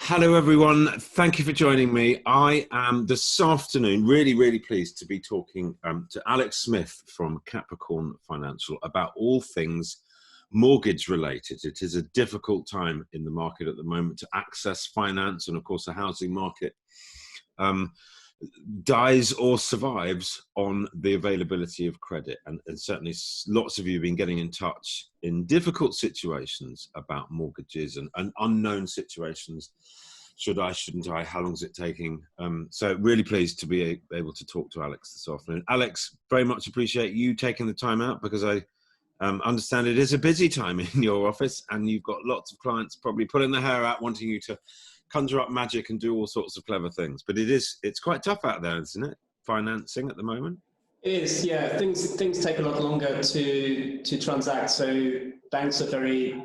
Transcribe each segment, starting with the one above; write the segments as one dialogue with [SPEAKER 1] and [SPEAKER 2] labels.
[SPEAKER 1] Hello, everyone. Thank you for joining me. I am this afternoon really pleased to be talking to Alex Smith from Capricorn Financial about all things mortgage related. It is a difficult time in the market at the moment to access finance, and of course the housing market dies or survives on the availability of credit, and certainly lots of you have been getting in touch in difficult situations about mortgages and unknown situations. Should I, shouldn't I, how long is it taking? So really pleased to be able to talk to Alex this afternoon. Alex, very much appreciate you taking the time out, because I understand it is a busy time in your office and you've got lots of clients probably pulling their hair out wanting you to conjure up magic and do all sorts of clever things. But it's quite tough out there, isn't it? Financing at the moment.
[SPEAKER 2] It is, yeah. Things take a lot longer to transact. So banks are very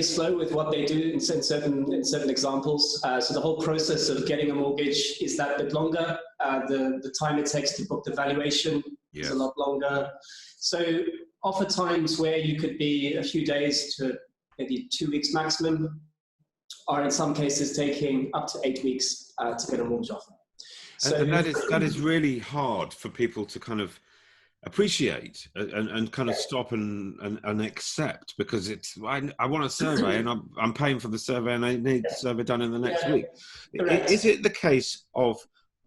[SPEAKER 2] slow with what they do in certain examples. So the whole process of getting a mortgage is that bit longer. The time it takes to book the valuation is a lot longer. So offer times where you could be a few days to maybe 2 weeks maximum are in some cases taking up to 8 weeks to get a mortgage offer. So
[SPEAKER 1] and that is really hard for people to kind of appreciate and kind of stop and accept, because I want a survey and I'm paying for the survey and I need the survey done in the next week.
[SPEAKER 2] Correct.
[SPEAKER 1] Is it the case of,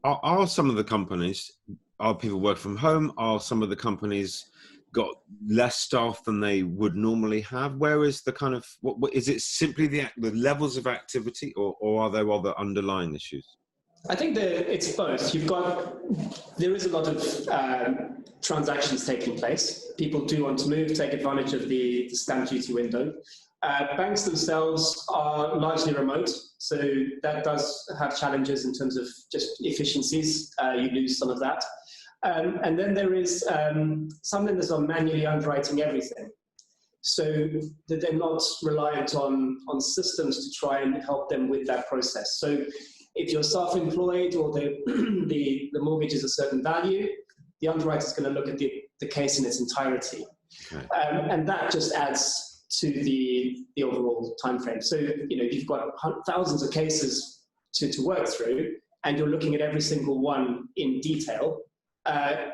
[SPEAKER 1] are some of the companies, are people work from home? Are some of the companies got less staff than they would normally have? Where is the kind of, what is it simply the levels of activity, or are there other underlying issues?
[SPEAKER 2] I think that it's both. There is a lot of transactions taking place. People do want to move, take advantage of the stamp duty window. Banks themselves are largely remote, so that does have challenges in terms of just efficiencies. You lose some of that. And then there is some lenders are manually underwriting everything, so that they're not reliant on systems to try and help them with that process. So if you're self-employed or the mortgage is a certain value, the underwriter is going to look at the case in its entirety. Okay. And that just adds to the overall time frame. So, you've got thousands of cases to work through, and you're looking at every single one in detail.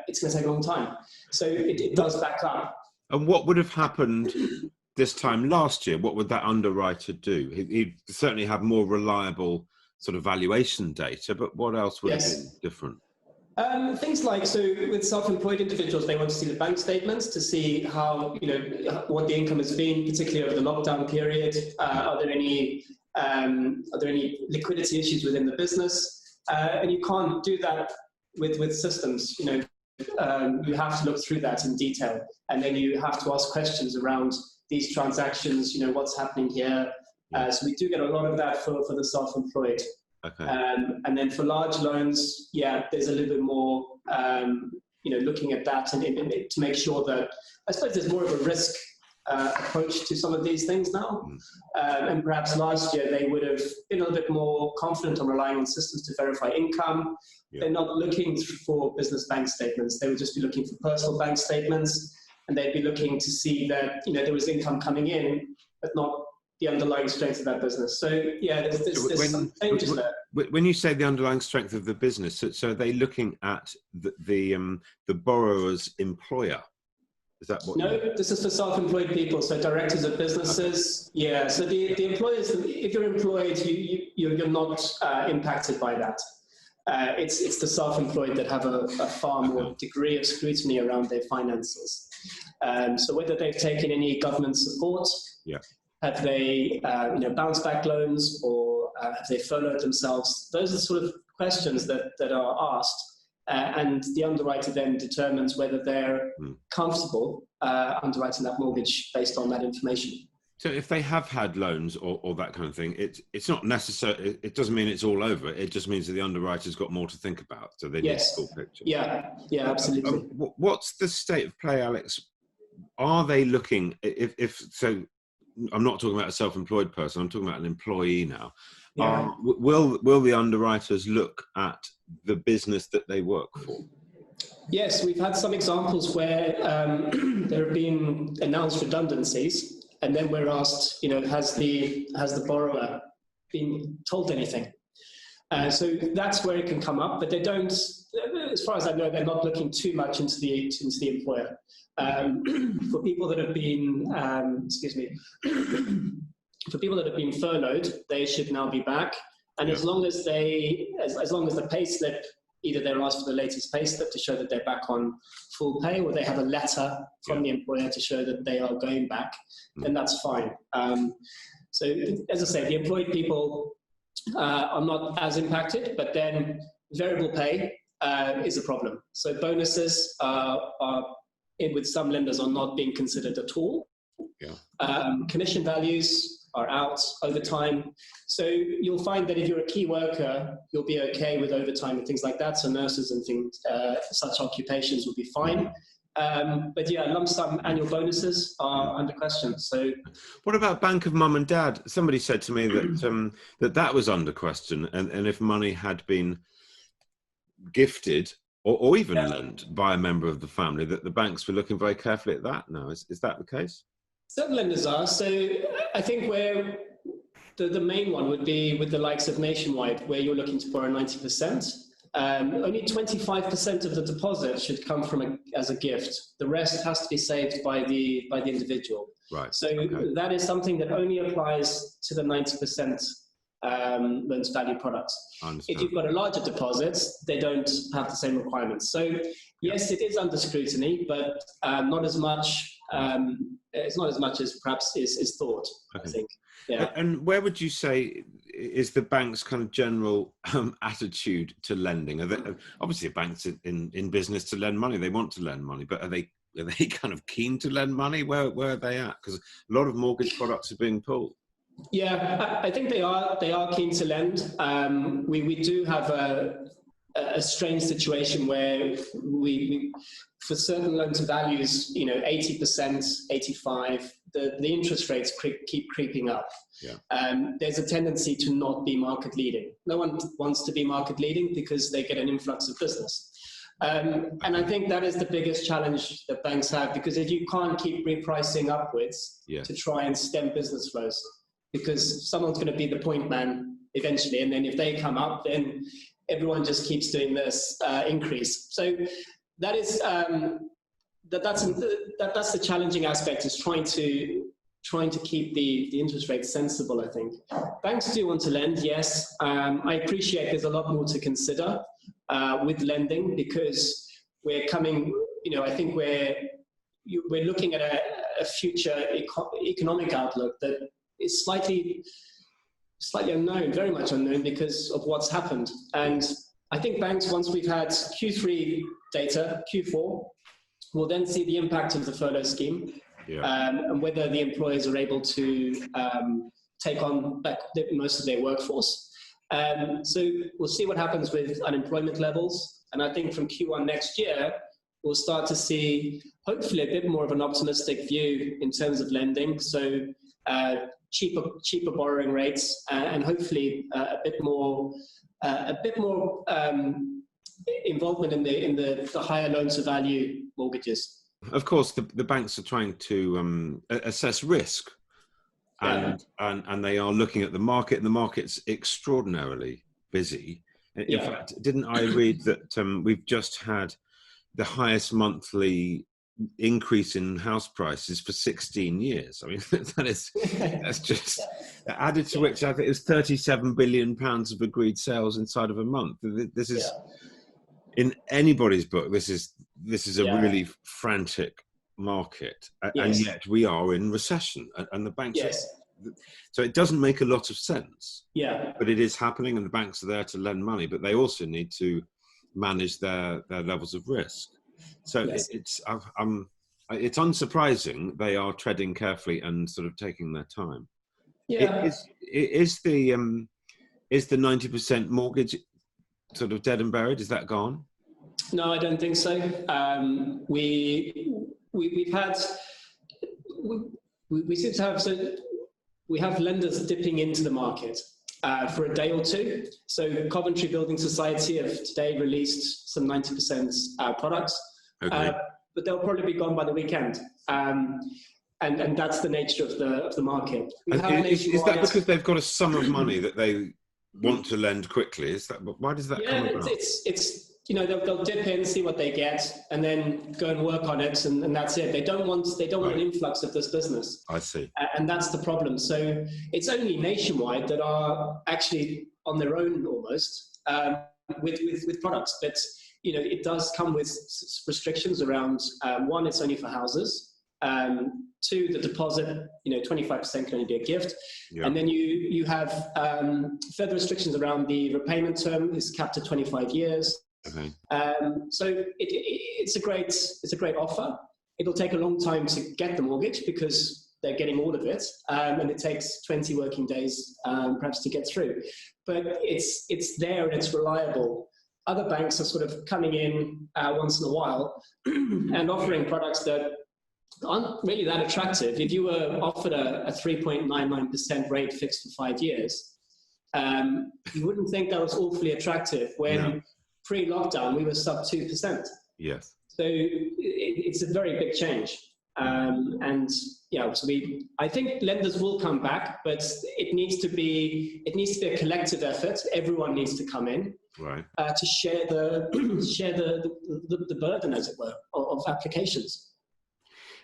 [SPEAKER 2] It's going to take a long time. So it does back up.
[SPEAKER 1] And what would have happened this time last year? What would that underwriter do? He'd certainly have more reliable sort of valuation data, but what else would have been different?
[SPEAKER 2] Things like, so with self-employed individuals, they want to see the bank statements to see how, what the income has been, particularly over the lockdown period. Are there any liquidity issues within the business? And you can't do that with systems. You have to look through that in detail, and then you have to ask questions around these transactions. What's happening here? So we do get a lot of that for the self-employed. Okay. And then for large loans, there's a little bit more, looking at that and to make sure that, I suppose there's more of a risk approach to some of these things now. And perhaps last year they would have been a little bit more confident on relying on systems to verify income. Yeah. They're not looking for business bank statements. They would just be looking for personal bank statements, and they'd be looking to see that, there was income coming in, but not the underlying strength of that business. So there's some changes there.
[SPEAKER 1] When you say the underlying strength of the business, so are they looking at the borrower's employer? Is that what?
[SPEAKER 2] No, this is for self-employed people, so directors of businesses. Okay. Yeah, so the employers, if you're employed, you're not impacted by that. It's the self-employed that have a far more degree of scrutiny around their finances. So whether they've taken any government support, have they bounce back loans, or have they furloughed themselves? Those are the sort of questions that are asked. And the underwriter then determines whether they're comfortable underwriting that mortgage based on that information.
[SPEAKER 1] So if they have had loans or that kind of thing, it's not necessary. It doesn't mean it's all over. It just means that the underwriter's got more to think about. So they need the full picture.
[SPEAKER 2] Yeah, absolutely.
[SPEAKER 1] What's the state of play, Alex? Are they looking, if so, I'm not talking about a self-employed person, I'm talking about an employee now. Yeah. Will the underwriters look at the business that they work for?
[SPEAKER 2] Yes, we've had some examples where there have been announced redundancies, and then we're asked, has the borrower been told anything. So that's where it can come up, but they don't, as far as I know, they're not looking too much into the employer. For people that have been, for people that have been furloughed, they should now be back. And as long as as long as the pay slip, either they're asked for the latest pay slip to show that they're back on full pay, or they have a letter from the employer to show that they are going back, then that's fine. So as I say, the employed people are not as impacted, but then variable pay is a problem. So bonuses with some lenders are not being considered at all. Commission values are out, overtime. So you'll find that if you're a key worker, you'll be okay with overtime and things like that. So nurses and things, such occupations will be fine. But yeah, lump sum annual bonuses are under question. So,
[SPEAKER 1] what about Bank of Mum and Dad? Somebody said to me that that was under question, and if money had been gifted or even lent by a member of the family, that the banks were looking very carefully at that. Now, is that the case?
[SPEAKER 2] Certain lenders are. So I think where the main one would be with the likes of Nationwide, where you're looking to borrow 90%. Only 25% of the deposit should come from as a gift. The rest has to be saved by the individual.
[SPEAKER 1] Right.
[SPEAKER 2] So that is something that only applies to the 90% loan to value products. If you've got a larger deposit, they don't have the same requirements. So yes, it is under scrutiny, but not as much. It's not as much as perhaps is thought. I think. Yeah.
[SPEAKER 1] And where would you say is the bank's kind of general attitude to lending? Obviously, banks in business to lend money. They want to lend money, but are they kind of keen to lend money? Where are they at? Because a lot of mortgage products are being pulled.
[SPEAKER 2] Yeah, I think they are keen to lend. We do have a strange situation where we for certain loan to values, 80%, 85%, the interest rates keep creeping up. There's a tendency to not be market leading. No one wants to be market leading because they get an influx of business. And I think that is the biggest challenge that banks have, because if you can't keep repricing upwards to try and stem business flows, because someone's going to be the point man eventually, and then if they come up, then everyone just keeps doing this increase. So that is that's the challenging aspect, is trying to keep the interest rate sensible. I think banks do want to lend, yes. I appreciate there's a lot more to consider with lending, because we're coming. I think we're looking at a future economic outlook that is slightly unknown, very much unknown, because of what's happened. And I think banks, once we've had Q3 data, Q4, will then see the impact of the furlough scheme, and whether the employers are able to take on back most of their workforce. So we'll see what happens with unemployment levels. And I think from Q1 next year, we'll start to see hopefully a bit more of an optimistic view in terms of lending. So cheaper borrowing rates, and hopefully a bit more involvement in the higher loan to value mortgages.
[SPEAKER 1] Of course, the banks are trying to assess risk, and they are looking at the market, and the market's extraordinarily busy. In fact, didn't I read that we've just had the highest monthly increase in house prices for 16 years. I mean, that's just added to which I think it was 37 billion pounds of agreed sales inside of a month. This is in anybody's book. This is a really frantic market, and yet we are in recession, and the banks. So it doesn't make a lot of sense. But it is happening, and the banks are there to lend money, but they also need to manage their levels of risk. So it's unsurprising they are treading carefully and sort of taking their time. Is the 90% mortgage sort of dead and buried? Is that gone?
[SPEAKER 2] No, I don't think so. We have lenders dipping into the market for a day or two. So Coventry Building Society have today released some 90% products, but they'll probably be gone by the weekend. And that's the nature of the market.
[SPEAKER 1] Is that because they've got a sum of money that they want to lend quickly? Is that why does that come about?
[SPEAKER 2] It's they'll dip in, see what they get, and then go and work on it, and that's it. They don't want an influx of this business.
[SPEAKER 1] I see.
[SPEAKER 2] And that's the problem. So it's only Nationwide that are actually on their own almost with products. But it does come with restrictions around one, it's only for houses. Two, the deposit, 25% can only be a gift. Yeah. And then you have further restrictions around the repayment term is capped at 25 years.
[SPEAKER 1] Okay.
[SPEAKER 2] So it's a great offer. It'll take a long time to get the mortgage because they're getting all of it, and it takes 20 working days perhaps to get through. But it's there and it's reliable. Other banks are sort of coming in once in a while and offering products that aren't really that attractive. If you were offered a 3.99% rate fixed for 5 years, you wouldn't think that was awfully attractive when pre-lockdown we were sub 2%.
[SPEAKER 1] Yes.
[SPEAKER 2] So it's a very big change. I think lenders will come back, but it needs to be a collective effort. Everyone needs to come in,
[SPEAKER 1] right,
[SPEAKER 2] to share the burden, as it were, of applications.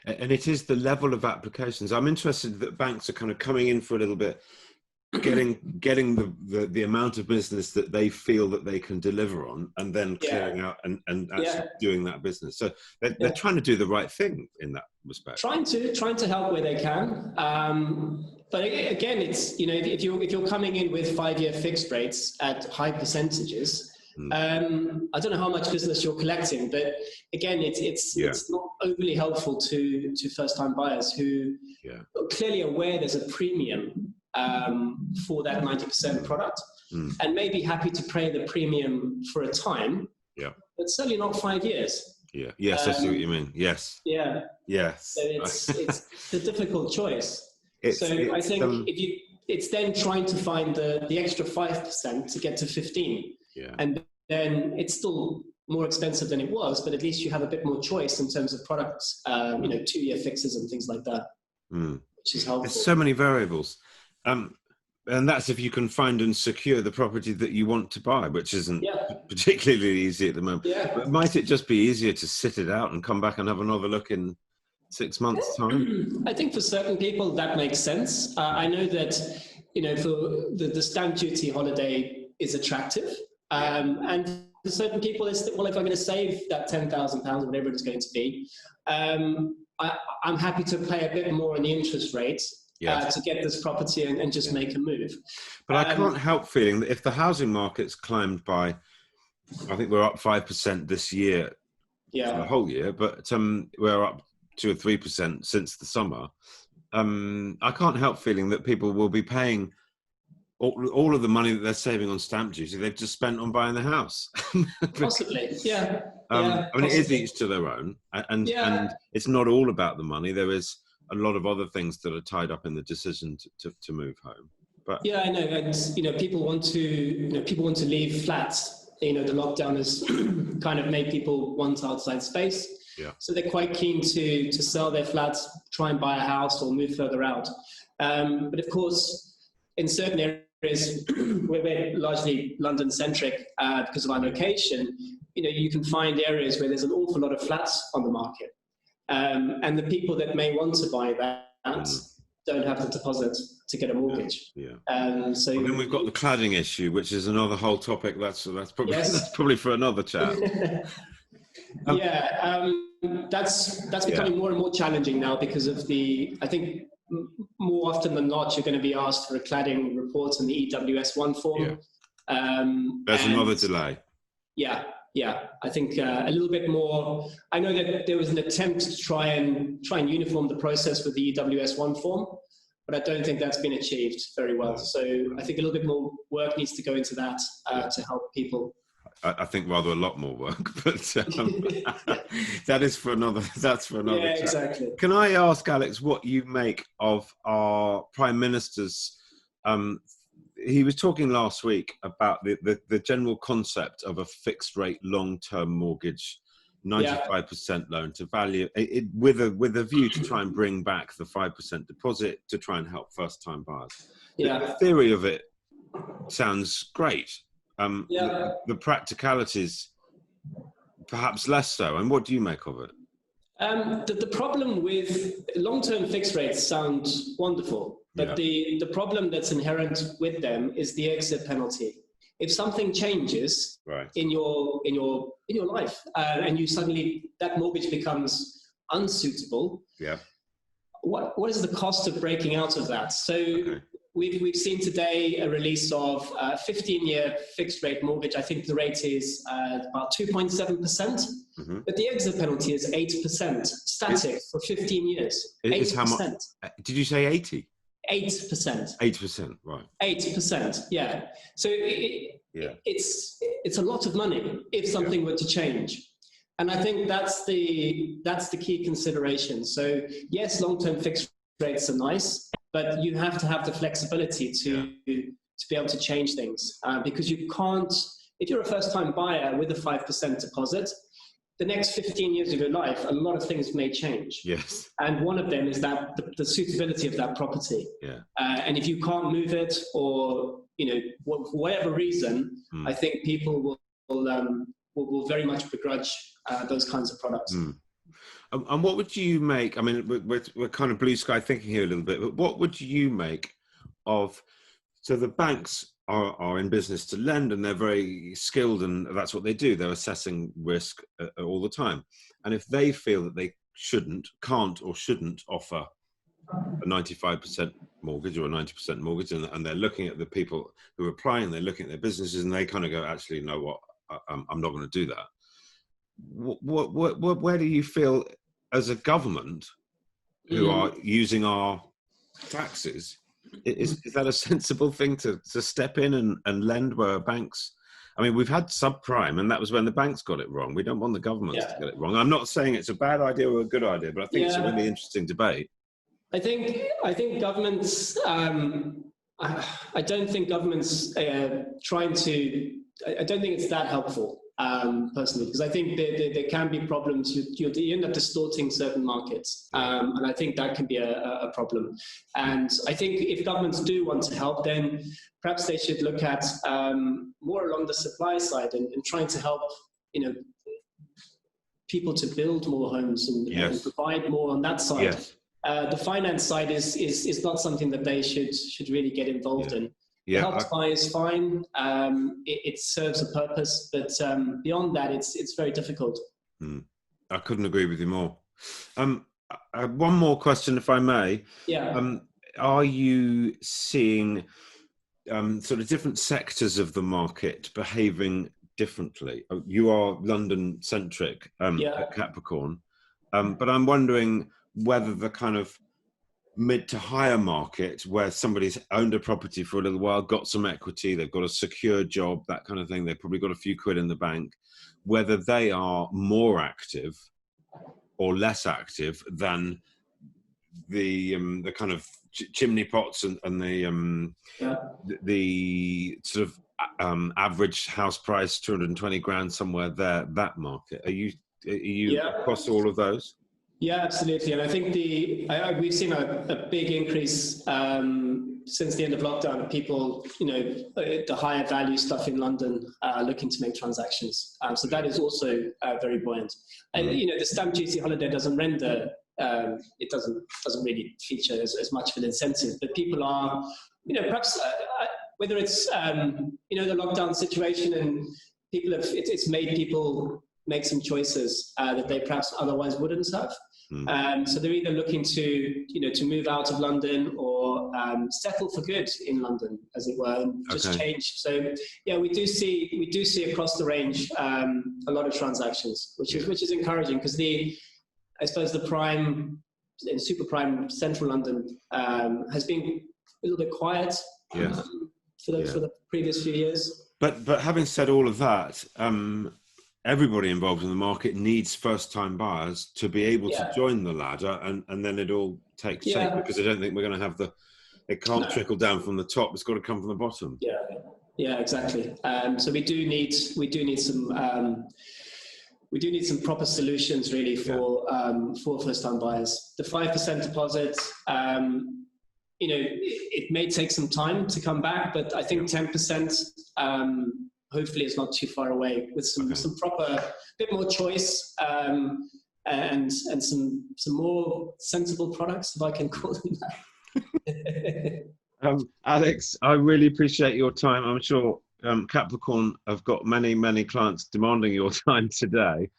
[SPEAKER 1] And it is the level of applications. I'm interested that banks are kind of coming in for a little bit, getting the amount of business that they feel that they can deliver on, and then clearing out and actually doing that business. So they're trying to do the right thing in that respect. Trying
[SPEAKER 2] to help where they can. But again, it's if you're coming in with 5-year fixed rates at high percentages. I don't know how much business you're collecting, but again, it's not overly helpful to first-time buyers who are clearly aware there's a premium for that 90% product, and may be happy to pay the premium for a time, but certainly not 5 years.
[SPEAKER 1] Yes, I see what you mean. Yes. Yes.
[SPEAKER 2] So it's a difficult choice. I think it's then trying to find the extra 5% to get to 15. And then it's still more expensive than it was, but at least you have a bit more choice in terms of products, 2-year fixes and things like that, which is helpful.
[SPEAKER 1] There's so many variables. And that's if you can find and secure the property that you want to buy, which isn't particularly easy at the moment. But might it just be easier to sit it out and come back and have another look in 6 months' time?
[SPEAKER 2] I think for certain people that makes sense. I know that, for the stamp duty holiday is attractive. And for certain people, it's, well, if I'm going to save that £10,000, whatever it's going to be, I'm happy to pay a bit more on the interest rate to get this property and just make a move.
[SPEAKER 1] But I can't help feeling that if the housing market's climbed by, I think we're up 5% this year, for the whole year, but we're up 2 or 3% since the summer. I can't help feeling that people will be paying all of the money that they're saving on stamp duty they've just spent on buying the house.
[SPEAKER 2] Possibly,
[SPEAKER 1] I mean, it is each to their own, and it's not all about the money. There is a lot of other things that are tied up in the decision to move home. But
[SPEAKER 2] I know, and people want to leave flats. The lockdown has kind of made people want outside space. So they're quite keen to sell their flats, try and buy a house or move further out. But of course, in certain areas where we're largely London-centric because of our location, you can find areas where there's an awful lot of flats on the market. And the people that may want to buy that don't have the deposit to get a mortgage. So
[SPEAKER 1] then we've got the cladding issue, which is another whole topic. That's probably for another chat.
[SPEAKER 2] That's becoming more and more challenging now because of I think more often than not, you're going to be asked for a cladding report in the EWS1 form.
[SPEAKER 1] There's another delay.
[SPEAKER 2] I think a little bit more. I know that there was an attempt to try and uniform the process with the EWS1 form, but I don't think that's been achieved very well. So I think a little bit more work needs to go into that to help people.
[SPEAKER 1] I think rather a lot more work, but that's for another chat.
[SPEAKER 2] Exactly.
[SPEAKER 1] Can I ask, Alex, what you make of our Prime Minister's he was talking last week about the general concept of a fixed rate long-term mortgage 95% loan to value, with a view to try and bring back the 5% deposit to try and help first-time buyers. The theory of it sounds great. The practicalities, perhaps less so. And what do you make of it?
[SPEAKER 2] The problem with long-term fixed rates sound wonderful, but the problem that's inherent with them is the exit penalty. If something changes in your life, and you suddenly, that mortgage becomes unsuitable, what is the cost of breaking out of that? So we've seen today a release of a 15-year fixed rate mortgage. I think the rate is about 2.7%, but the exit penalty is 8%, static for 15 years. 8%.
[SPEAKER 1] How much? Did you say 80?
[SPEAKER 2] 8%.
[SPEAKER 1] 8%, right.
[SPEAKER 2] 8%, yeah. So it's a lot of money if something were to change. And I think that's the key consideration. So yes, long-term fixed rates are nice, but you have to have the flexibility to be able to change things, because you can't, if you're a first-time buyer with a 5% deposit, the next 15 years of your life, a lot of things may change.
[SPEAKER 1] Yes.
[SPEAKER 2] And one of them is that the suitability of that property.
[SPEAKER 1] Yeah.
[SPEAKER 2] And if you can't move it, or, for whatever reason, I think people will very much begrudge those kinds of products.
[SPEAKER 1] And what would you make? I mean, we're kind of blue sky thinking here a little bit, but what would you make of? So the banks are in business to lend, and they're very skilled, and that's what they do. They're assessing risk all the time. And if they feel that they can't or shouldn't offer a 95% mortgage or a 90% mortgage, and they're looking at the people who are applying, they're looking at their businesses, and they kind of go, actually, you know what, I'm not going to do that. Where do you feel, as a government who are using our taxes, is that a sensible thing to step in and lend where banks? I mean, we've had subprime, and that was when the banks got it wrong. We don't want the government to get it wrong. I'm not saying it's a bad idea or a good idea, but I think it's a really interesting debate. I
[SPEAKER 2] think governments, I don't think governments trying to, I don't think it's that helpful, personally, because I think there can be problems. You end up distorting certain markets, and I think that can be a problem. And I think if governments do want to help, then perhaps they should look at more along the supply side and trying to help, people to build more homes and provide more on that side.
[SPEAKER 1] Yes.
[SPEAKER 2] The finance side is not something that they should really get involved in. The help to buy is fine. It serves a purpose, but beyond that, it's very difficult.
[SPEAKER 1] I couldn't agree with you more. One more question, if I may.
[SPEAKER 2] Yeah.
[SPEAKER 1] Are you seeing sort of different sectors of the market behaving differently? You are London-centric at Capricorn, but I'm wondering whether the kind of mid to higher market, where somebody's owned a property for a little while, got some equity, they've got a secure job, that kind of thing, they've probably got a few quid in the bank, whether they are more active or less active than the kind of chimney pots and the sort of average house price, 220 grand somewhere there, that market. Are you across all of those?
[SPEAKER 2] Yeah, absolutely. And I think we've seen a big increase since the end of lockdown. People, the higher value stuff in London looking to make transactions. So that is also very buoyant. And the stamp duty holiday doesn't render. It doesn't really feature as much of an incentive. But people are, perhaps whether it's the lockdown situation, and people have it's made people make some choices that they perhaps otherwise wouldn't have. So they're either looking to move out of London or settle for good in London, as it were, and just change. So yeah, we do see across the range a lot of transactions, which is encouraging, because I suppose the prime and super prime central London has been a little bit quiet for the previous few years.
[SPEAKER 1] But having said all of that, everybody involved in the market needs first-time buyers to be able to join the ladder, and then it all takes shape, because I don't think we're going to have it can't trickle down from the top. It's got to come from the bottom.
[SPEAKER 2] Yeah, exactly. So we do need some we do need some proper solutions really for first-time buyers. The 5% deposit, you know, it may take some time to come back, but I think 10%, hopefully it's not too far away with some proper, bit more choice, and some more sensible products, if I can call them that.
[SPEAKER 1] Alex, I really appreciate your time. I'm sure Capricorn have got many clients demanding your time today.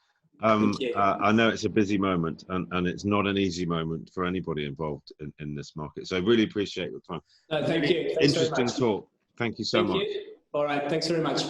[SPEAKER 2] Thank you.
[SPEAKER 1] I know it's a busy moment, and it's not an easy moment for anybody involved in this market. So I really appreciate your time.
[SPEAKER 2] No, thank you. Thanks
[SPEAKER 1] Interesting
[SPEAKER 2] very much.
[SPEAKER 1] talk. Thank you so much.
[SPEAKER 2] Thank you. All right. Thanks very much.